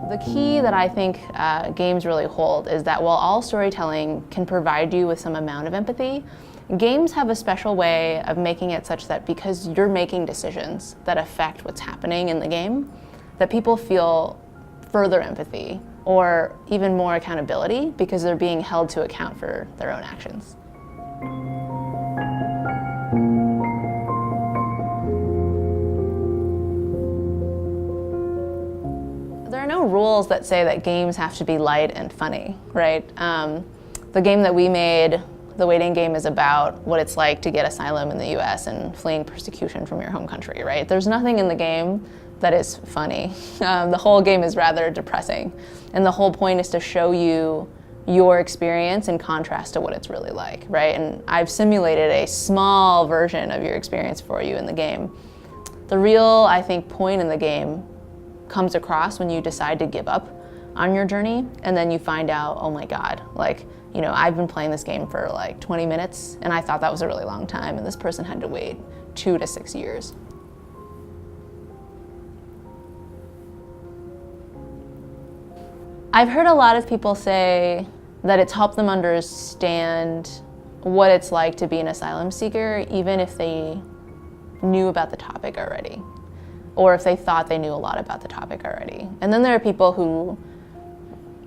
The key that I think games really hold is that while all storytelling can provide you with some amount of empathy, games have a special way of making it such that because you're making decisions that affect what's happening in the game, that people feel further empathy or even more accountability because they're being held to account for their own actions. There are no rules that say that games have to be light and funny, right? The game that we made, the waiting game, is about what it's like to get asylum in the US and fleeing persecution from your home country, right? There's nothing in the game that is funny. The whole game is rather depressing. And the whole point is to show you your experience in contrast to what it's really like, right? And I've simulated a small version of your experience for you in the game. The real, I think, point in the game comes across when you decide to give up on your journey and then you find out, oh my God, like, you know, I've been playing this game for like 20 minutes and I thought that was a really long time and this person had to wait 2 to 6 years. I've heard a lot of people say that it's helped them understand what it's like to be an asylum seeker, even if they knew about the topic already, or if they thought they knew a lot about the topic already. And then there are people who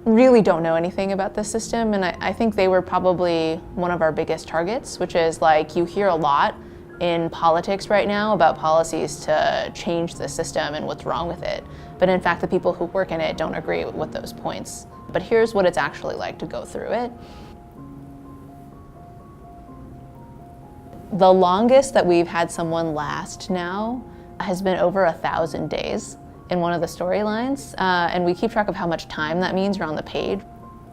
really don't know anything about this system, and I think they were probably one of our biggest targets, which is like you hear a lot in politics right now about policies to change the system and what's wrong with it. But in fact, the people who work in it don't agree with those points. But here's what it's actually like to go through it. The longest that we've had someone last now has been over 1,000 days in one of the storylines, and we keep track of how much time that means around the page.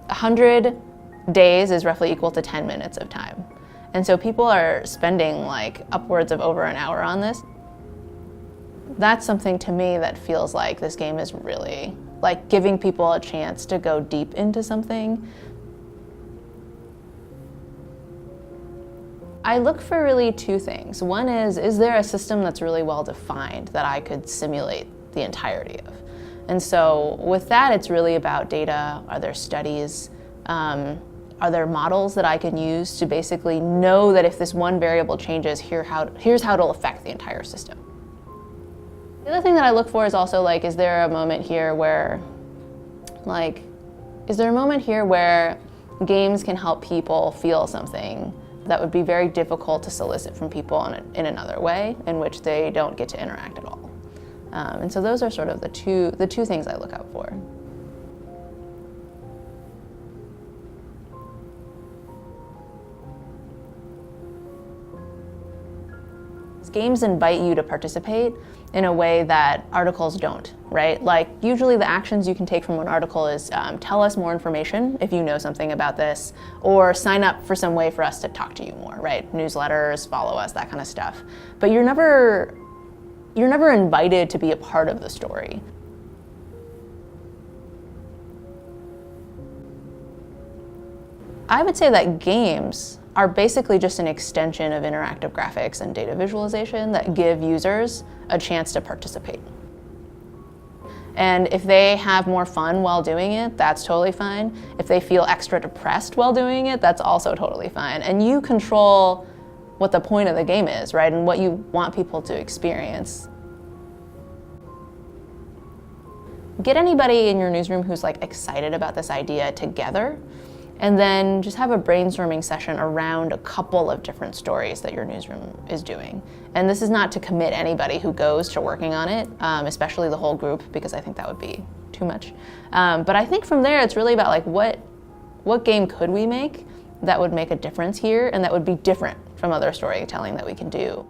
100 days is roughly equal to 10 minutes of time. And so people are spending like upwards of over an hour on this. That's something to me that feels like this game is really like giving people a chance to go deep into something. I look for really 2 things. One is there a system that's really well defined that I could simulate the entirety of? And so with that, it's really about data. Are there studies? Are there models that I can use to basically know that if this one variable changes, here's how it'll affect the entire system? The other thing that I look for is also like, is there a moment here where games can help people feel something that would be very difficult to solicit from people in another way, in which they don't get to interact at all. And so those are sort of the two things I look out for. Games invite you to participate in a way that articles don't, right? Like usually the actions you can take from an article is tell us more information if you know something about this, or sign up for some way for us to talk to you more, right? Newsletters, follow us, that kind of stuff. But you're never invited to be a part of the story. I would say that games are basically just an extension of interactive graphics and data visualization that give users a chance to participate. And if they have more fun while doing it, that's totally fine. If they feel extra depressed while doing it, that's also totally fine. And you control what the point of the game is, right? And what you want people to experience. Get anybody in your newsroom who's like excited about this idea together, and then just have a brainstorming session around a couple of different stories that your newsroom is doing. And this is not to commit anybody who goes to working on it, especially the whole group, because I think that would be too much. But I think from there, it's really about like what game could we make that would make a difference here and that would be different from other storytelling that we can do.